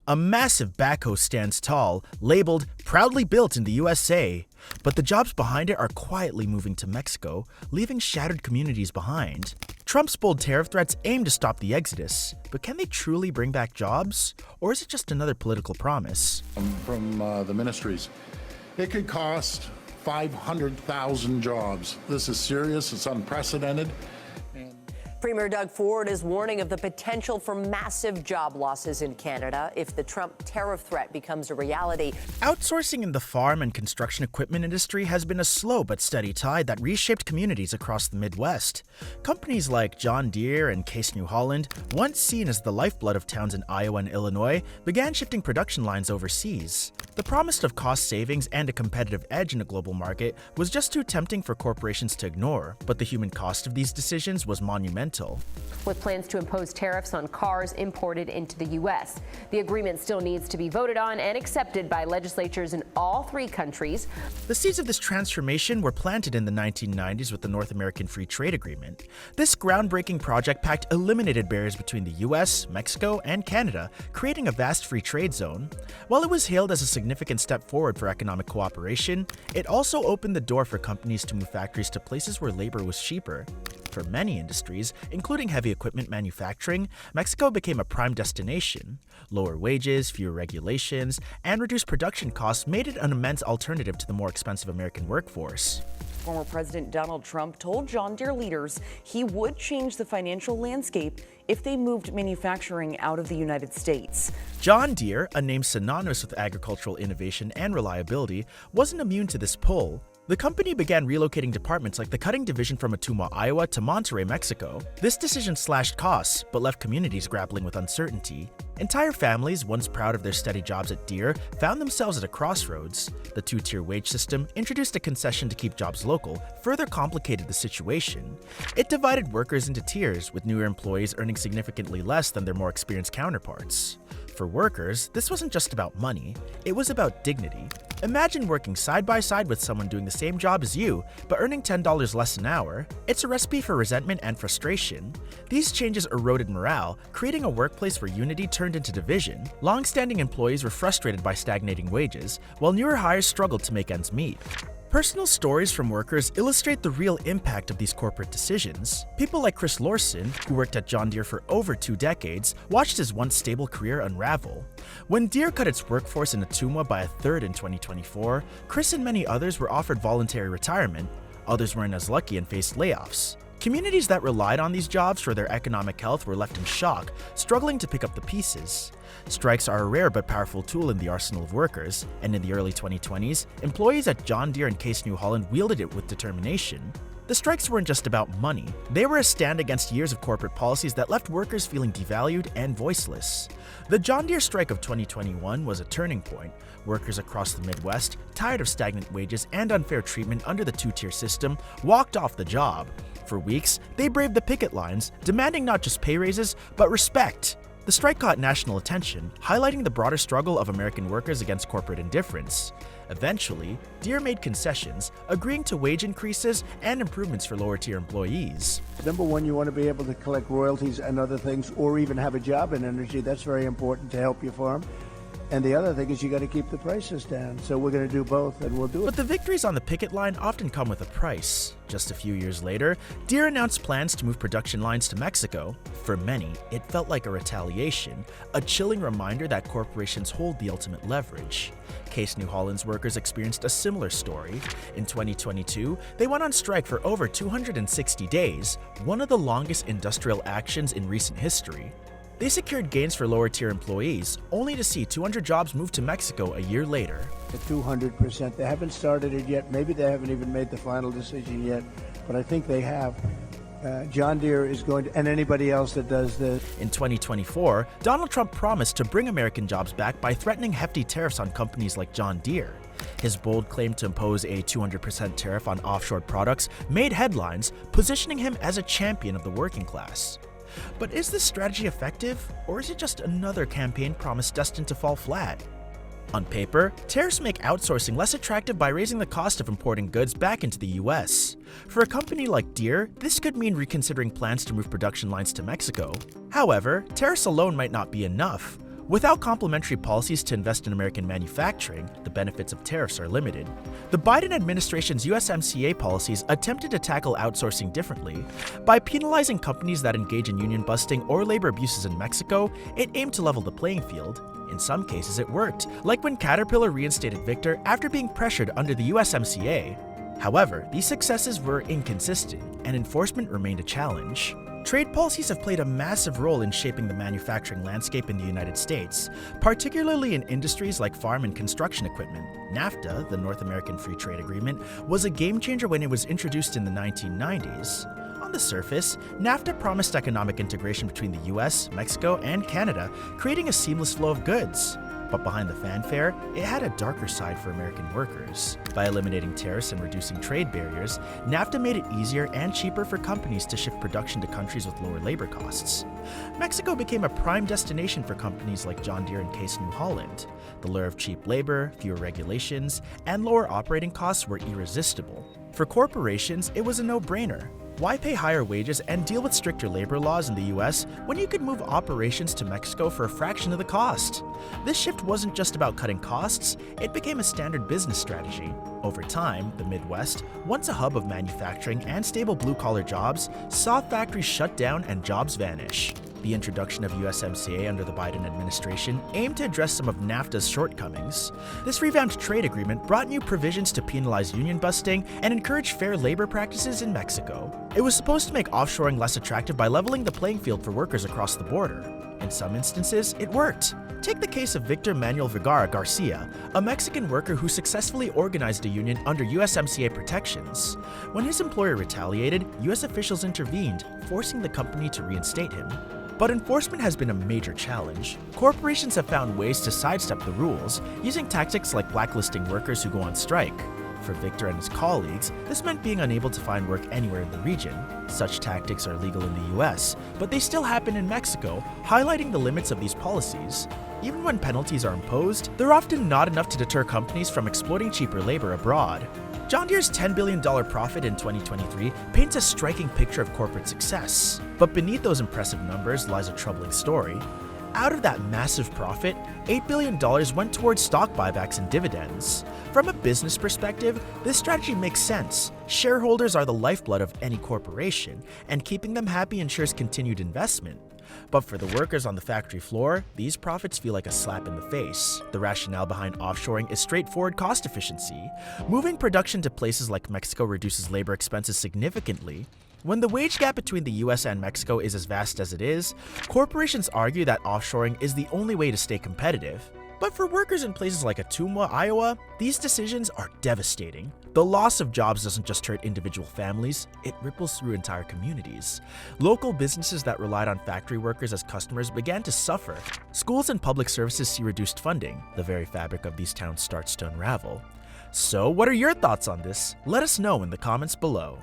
A massive backhoe stands tall, labeled "Proudly Built in the USA." But the jobs behind it are quietly moving to Mexico, leaving shattered communities behind. Trump's bold tariff threats aim to stop the exodus, but can they truly bring back jobs? Or is it just another political promise? From the ministries, it could cost 500,000 jobs. This is serious, it's unprecedented. Premier Doug Ford is warning of the potential for massive job losses in Canada if the Trump tariff threat becomes a reality. Outsourcing in the farm and construction equipment industry has been a slow but steady tide that reshaped communities across the Midwest. Companies like John Deere and Case New Holland, once seen as the lifeblood of towns in Iowa and Illinois, began shifting production lines overseas. The promise of cost savings and a competitive edge in a global market was just too tempting for corporations to ignore, but the human cost of these decisions was monumental. With plans to impose tariffs on cars imported into the U.S. The agreement still needs to be voted on and accepted by legislatures in all three countries. The seeds of this transformation were planted in the 1990s with the North American Free Trade Agreement. This groundbreaking project pact eliminated barriers between the U.S., Mexico, and Canada, creating a vast free trade zone. While it was hailed as a significant step forward for economic cooperation, it also opened the door for companies to move factories to places where labor was cheaper. For many industries, including heavy equipment manufacturing, Mexico became a prime destination. Lower wages, fewer regulations, and reduced production costs made it an immense alternative to the more expensive American workforce. Former President Donald Trump told John Deere leaders he would change the financial landscape if they moved manufacturing out of the United States. John Deere, a name synonymous with agricultural innovation and reliability, wasn't immune to this pull. The company began relocating departments like the cutting division from Ottumwa, Iowa to Monterrey, Mexico. This decision slashed costs, but left communities grappling with uncertainty. Entire families, once proud of their steady jobs at Deere, found themselves at a crossroads. The two-tier wage system, introduced a concession to keep jobs local, further complicated the situation. It divided workers into tiers, with newer employees earning significantly less than their more experienced counterparts. For workers, this wasn't just about money, it was about dignity. Imagine working side by side with someone doing the same job as you, but earning $10 less an hour. It's a recipe for resentment and frustration. These changes eroded morale, creating a workplace where unity turned into division. Long-standing employees were frustrated by stagnating wages, while newer hires struggled to make ends meet. Personal stories from workers illustrate the real impact of these corporate decisions. People like Chris Lorson, who worked at John Deere for over 2 decades, watched his once stable career unravel. When Deere cut its workforce in Ottumwa by a third in 2024, Chris and many others were offered voluntary retirement. Others weren't as lucky and faced layoffs. Communities that relied on these jobs for their economic health were left in shock, struggling to pick up the pieces. Strikes are a rare but powerful tool in the arsenal of workers, and in the early 2020s, employees at John Deere and Case New Holland wielded it with determination. The strikes weren't just about money. They were a stand against years of corporate policies that left workers feeling devalued and voiceless. The John Deere strike of 2021 was a turning point. Workers across the Midwest, tired of stagnant wages and unfair treatment under the two-tier system, walked off the job. For weeks, they braved the picket lines, demanding not just pay raises, but respect. The strike caught national attention, highlighting the broader struggle of American workers against corporate indifference. Eventually, Deere made concessions, agreeing to wage increases and improvements for lower-tier employees. Number one, you want to be able to collect royalties and other things, or even have a job in energy. That's very important to help your farm. And the other thing is you got to keep the prices down. So we're going to do both, and we'll do it. But the victories on the picket line often come with a price. Just a few years later, Deere announced plans to move production lines to Mexico. For many, it felt like a retaliation, a chilling reminder that corporations hold the ultimate leverage. Case New Holland's workers experienced a similar story. In 2022, they went on strike for over 260 days, one of the longest industrial actions in recent history. They secured gains for lower-tier employees, only to see 200 jobs move to Mexico a year later. 200%. They haven't started it yet. Maybe they haven't even made the final decision yet, but I think they have. John Deere is going to, and anybody else that does this. In 2024, Donald Trump promised to bring American jobs back by threatening hefty tariffs on companies like John Deere. His bold claim to impose a 200% tariff on offshore products made headlines, positioning him as a champion of the working class. But is this strategy effective, or is it just another campaign promise destined to fall flat? On paper, tariffs make outsourcing less attractive by raising the cost of importing goods back into the US. For a company like Deere, this could mean reconsidering plans to move production lines to Mexico. However, tariffs alone might not be enough. Without complementary policies to invest in American manufacturing, the benefits of tariffs are limited. The Biden administration's USMCA policies attempted to tackle outsourcing differently. By penalizing companies that engage in union busting or labor abuses in Mexico, it aimed to level the playing field. In some cases, it worked, like when Caterpillar reinstated Victor after being pressured under the USMCA. However, these successes were inconsistent, and enforcement remained a challenge. Trade policies have played a massive role in shaping the manufacturing landscape in the United States, particularly in industries like farm and construction equipment. NAFTA, the North American Free Trade Agreement, was a game changer when it was introduced in the 1990s. On the surface, NAFTA promised economic integration between the US, Mexico, and Canada, creating a seamless flow of goods. But behind the fanfare, it had a darker side for American workers. By eliminating tariffs and reducing trade barriers, NAFTA made it easier and cheaper for companies to shift production to countries with lower labor costs. Mexico became a prime destination for companies like John Deere and Case New Holland. The lure of cheap labor, fewer regulations, and lower operating costs were irresistible. For corporations, it was a no-brainer. Why pay higher wages and deal with stricter labor laws in the US when you could move operations to Mexico for a fraction of the cost? This shift wasn't just about cutting costs, it became a standard business strategy. Over time, the Midwest, once a hub of manufacturing and stable blue-collar jobs, saw factories shut down and jobs vanish. The introduction of USMCA under the Biden administration aimed to address some of NAFTA's shortcomings. This revamped trade agreement brought new provisions to penalize union busting and encourage fair labor practices in Mexico. It was supposed to make offshoring less attractive by leveling the playing field for workers across the border. In some instances, it worked. Take the case of Victor Manuel Vergara Garcia, a Mexican worker who successfully organized a union under USMCA protections. When his employer retaliated, US officials intervened, forcing the company to reinstate him. But enforcement has been a major challenge. Corporations have found ways to sidestep the rules, using tactics like blacklisting workers who go on strike. For Victor and his colleagues, this meant being unable to find work anywhere in the region. Such tactics are legal in the US, but they still happen in Mexico, highlighting the limits of these policies. Even when penalties are imposed, they're often not enough to deter companies from exploiting cheaper labor abroad. John Deere's $10 billion profit in 2023 paints a striking picture of corporate success. But beneath those impressive numbers lies a troubling story. Out of that massive profit, $8 billion went towards stock buybacks and dividends. From a business perspective, this strategy makes sense. Shareholders are the lifeblood of any corporation, and keeping them happy ensures continued investment. But for the workers on the factory floor, these profits feel like a slap in the face. The rationale behind offshoring is straightforward cost efficiency. Moving production to places like Mexico reduces labor expenses significantly. When the wage gap between the US and Mexico is as vast as it is, corporations argue that offshoring is the only way to stay competitive. But for workers in places like Ottumwa, Iowa, these decisions are devastating. The loss of jobs doesn't just hurt individual families, it ripples through entire communities. Local businesses that relied on factory workers as customers began to suffer. Schools and public services see reduced funding. The very fabric of these towns starts to unravel. So, what are your thoughts on this? Let us know in the comments below.